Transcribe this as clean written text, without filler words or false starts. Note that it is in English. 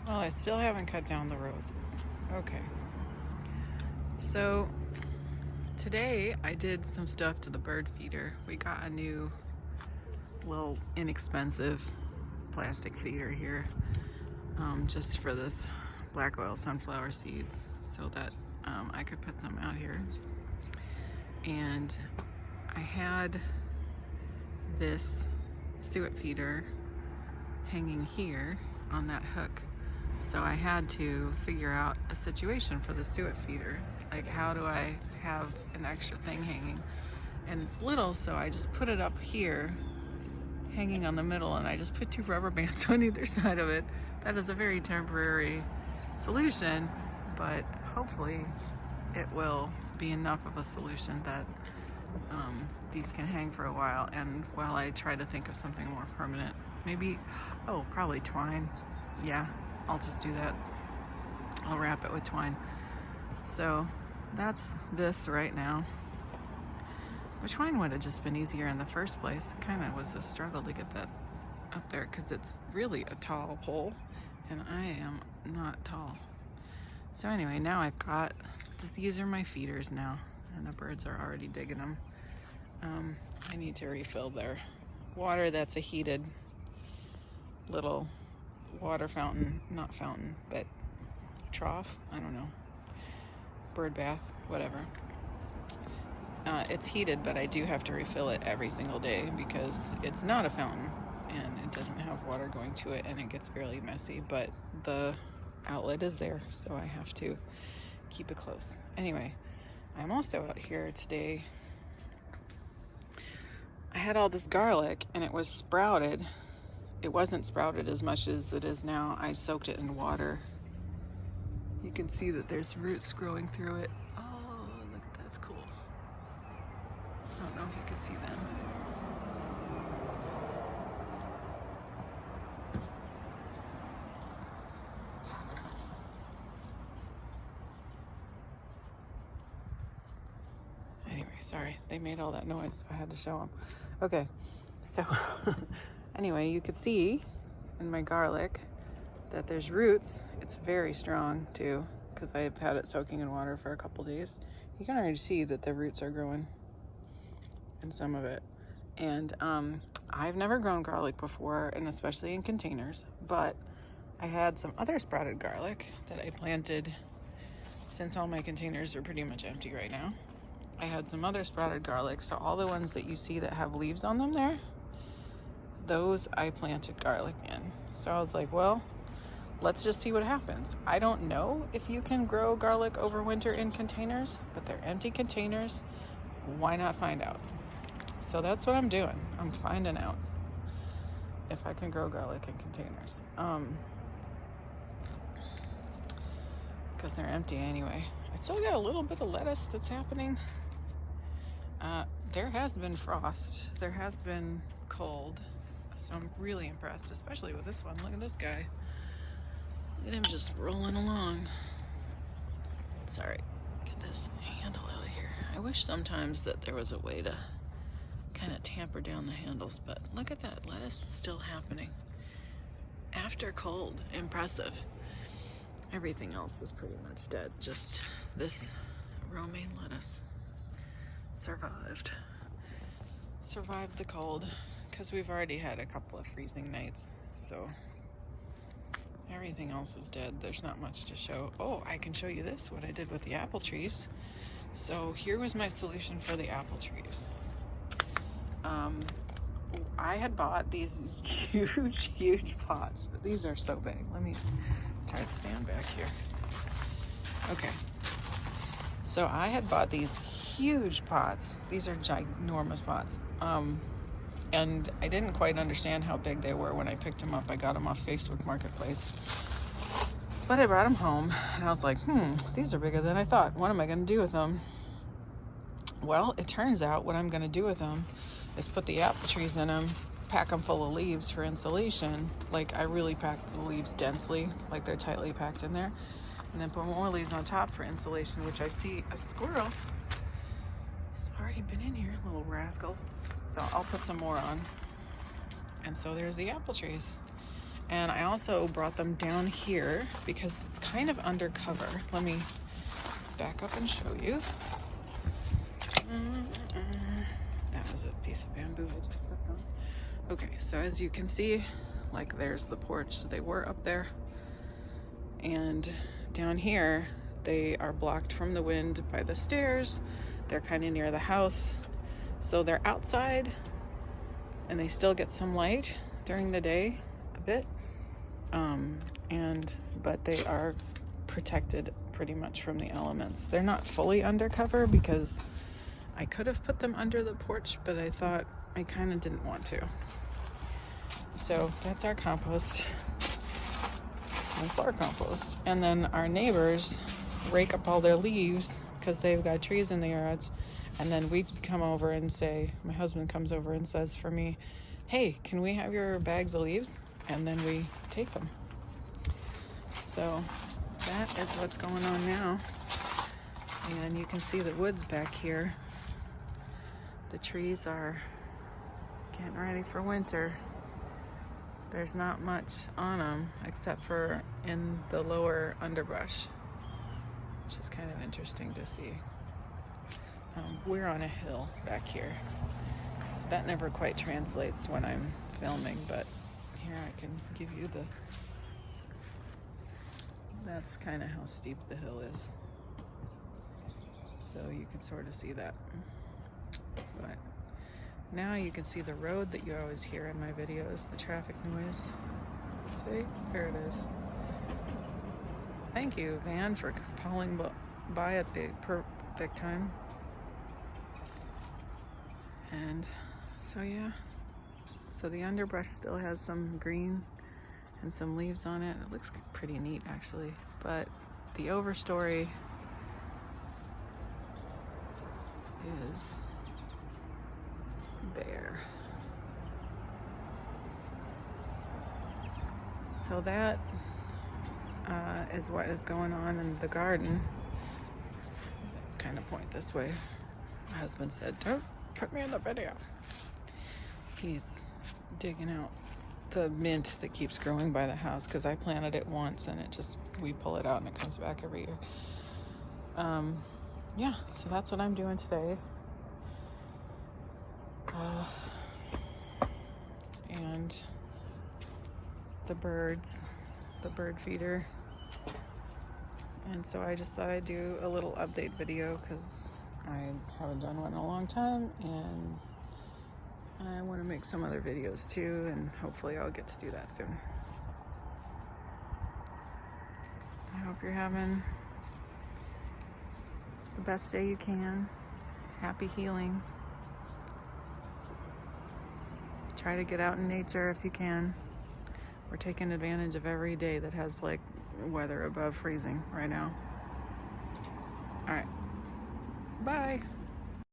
Well, I still haven't cut down the roses. Okay. So today I did some stuff to the bird feeder. We got a new little inexpensive plastic feeder here, just for this black oil sunflower seeds, so that I could put some out here. And I had this suet feeder hanging here on that hook. So I had to figure out a situation for the suet feeder. Like, how do I have an extra thing hanging? And it's little, so I just put it up here, hanging on the middle, and I just put 2 rubber bands on either side of it. That is a very temporary solution, but hopefully it will be enough of a solution that these can hang for a while. And while I try to think of something more permanent, maybe, probably twine. Yeah, I'll just do that. I'll wrap it with twine. So that's this right now. Which twine would have just been easier in the first place. Kind of was a struggle to get that up there because it's really a tall pole and I am not tall. So anyway, now I've got this. These are my feeders now, and the birds are already digging them. I need to refill their water. That's a heated little water fountain, not fountain, but trough, I don't know, bird bath, whatever. It's heated, but I do have to refill it every single day because it's not a fountain and it doesn't have water going to it, and it gets fairly messy, but the outlet is there, so I have to keep it close. Anyway, I'm also out here today. I had all this garlic and it was sprouted. It wasn't sprouted as much as it is now. I soaked it in water. You can see that there's roots growing through it. Oh, look, that's cool. I don't know if you can see them. Anyway, sorry, they made all that noise, so I had to show them. Okay, so anyway, you could see in my garlic that there's roots. It's very strong too, because I've had it soaking in water for a couple days. You can already see that the roots are growing in some of it. And I've never grown garlic before, and especially in containers, but I had some other sprouted garlic that I planted since all my containers are pretty much empty right now. I had some other sprouted garlic, so all the ones that you see that have leaves on them there, those I planted garlic in. So I was like, well, let's just see what happens. I don't know if you can grow garlic over winter in containers, but they're empty containers. Why not find out? So that's what I'm doing. I'm finding out if I can grow garlic in containers. Because they're empty anyway. I still got a little bit of lettuce that's happening. There has been frost. There has been cold. So I'm really impressed, especially with this one. Look at this guy. Look at him just rolling along. Sorry, get this handle out of here. I wish sometimes that there was a way to kind of tamper down the handles, but look at that. Lettuce is still happening. After cold, impressive. Everything else is pretty much dead. Just this romaine lettuce survived the cold, because we've already had a couple of freezing nights, so everything else is dead. There's not much to show. Oh, I can show you this, what I did with the apple trees. So here was my solution for the apple trees. I had bought these huge pots. These are so big. Let me try to stand back here. Okay. So I had bought these huge pots. These are ginormous pots. And I didn't quite understand how big they were when I picked them up. I got them off Facebook Marketplace. But I brought them home and I was like, these are bigger than I thought. What am I going to do with them? Well, it turns out what I'm going to do with them is put the apple trees in them, pack them full of leaves for insulation. Like, I really packed the leaves densely, like they're tightly packed in there. And then put more leaves on top for insulation, which I see a squirrel. He's already been in here, little rascals. So I'll put some more on. And so there's the apple trees. And I also brought them down here because it's kind of undercover. Let me back up and show you. That was a piece of bamboo I just stepped on. Okay, so as you can see, like there's the porch. So they were up there. And down here, they are blocked from the wind by the stairs. They're kind of near the house. So they're outside and they still get some light during the day, a bit. But they are protected pretty much from the elements. They're not fully undercover because I could have put them under the porch, but I thought I kind of didn't want to. So that's our compost. That's our compost. And then our neighbors rake up all their leaves because they've got trees in the yards. And then we come over and say, my husband comes over and says for me, hey, can we have your bags of leaves? And then we take them. So that is what's going on now. And you can see the woods back here. The trees are getting ready for winter. There's not much on them except for in the lower underbrush, which is kind of interesting to see. We're on a hill back here. That never quite translates when I'm filming, but here I can give you that's kind of how steep the hill is. So you can sort of see that. But now you can see the road that you always hear in my videos, the traffic noise. See? There it is. Thank you, van, for calling by at the perfect time. And so yeah, so the underbrush still has some green and some leaves on it. It looks pretty neat actually, but the overstory is bare. So that is what is going on in the garden. Kind of point this way. My husband said, don't put me in the video. He's digging out the mint that keeps growing by the house because I planted it once and we pull it out and it comes back every year. Yeah, so that's what I'm doing today. And the birds, the bird feeder. And so I just thought I'd do a little update video because I haven't done one in a long time and I want to make some other videos too, and hopefully I'll get to do that soon. I hope you're having the best day you can. Happy healing. Try to get out in nature if you can. We're taking advantage of every day that has like weather above freezing right now. All right. Bye.